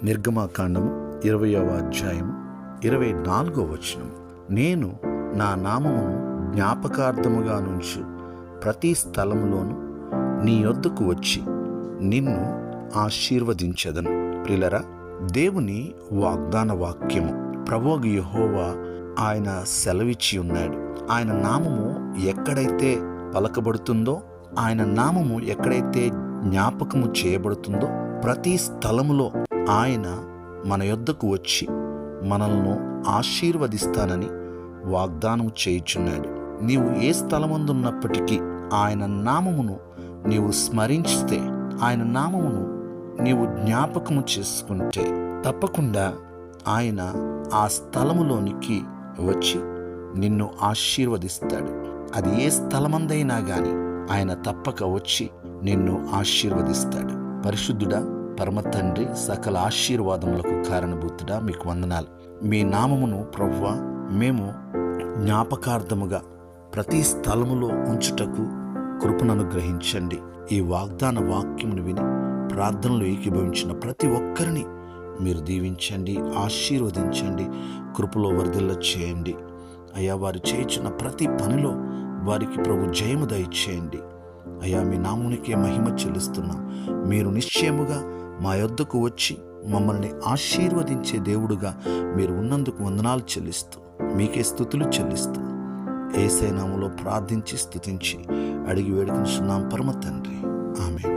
నిర్గమాకాండము 20వ అధ్యాయం 24వ వచనం. నేను నా నామమును జ్ఞాపకార్థముగా నుంచు ప్రతి స్థలములోను నీ యొద్దకు వచ్చి నిన్ను ఆశీర్వదించెదను. ప్రియులారా, దేవుని వాగ్దాన వాక్యము ప్రభువు యెహోవా ఆయన సెలవిచ్చి ఉన్నాడు. ఆయన నామము ఎక్కడైతే పలకబడుతుందో, ఆయన నామము ఎక్కడైతే జ్ఞాపకము చేయబడుతుందో, ప్రతి స్థలములో ఆయన మన యొద్దకు వచ్చి మనల్ని ఆశీర్వదిస్తానని వాగ్దానం చేయుచున్నాడు. నీవు ఏ స్థలమందున్నప్పటికీ ఆయన నామమును నీవు స్మరించితే, ఆయన నామమును నీవు జ్ఞాపకము చేసుకుంటే, తప్పకుండా ఆయన ఆ స్థలములోనికి వచ్చి నిన్ను ఆశీర్వదిస్తాడు. అది ఏ స్థలమందైనా గాని ఆయన తప్పక వచ్చి నిన్ను ఆశీర్వదిస్తాడు. పరిశుద్ధుడా, పరమ తండ్రి, సకల ఆశీర్వాదములకు కారణభూతుడా, మీకు వందనాలు. మీ నామమును ప్రభువా మేము జ్ఞాపకార్థముగా ప్రతి స్థలములో ఉంచుటకు కృపను అనుగ్రహించండి. ఈ వాగ్దాన వాక్యమును విని ప్రార్థనలు ఏకీభవించిన ప్రతి ఒక్కరిని మీరు దీవించండి, ఆశీర్వదించండి, కృపలో వర్ధిల్ల చేయండి. అయ్యా, వారు చేయుచున్న ప్రతి పనిలో వారికి ప్రభు జయము దయచేయండి. అయ్యా, మీ నామునికే మహిమ చెల్లిస్తున్నాం. మీరు నిశ్చయముగా మా యొద్దకు వచ్చి మమ్మల్ని ఆశీర్వదించే దేవుడుగా మీరు ఉన్నందుకు వందనాలు చెల్లిస్తూ, మీకే స్తుతులు చెల్లిస్తూ, యేసయ్య నామములో ప్రార్థించి స్తుతించి అడిగి వేడుకొనుచున్నాం పరమ తండ్రి. ఆమేన్.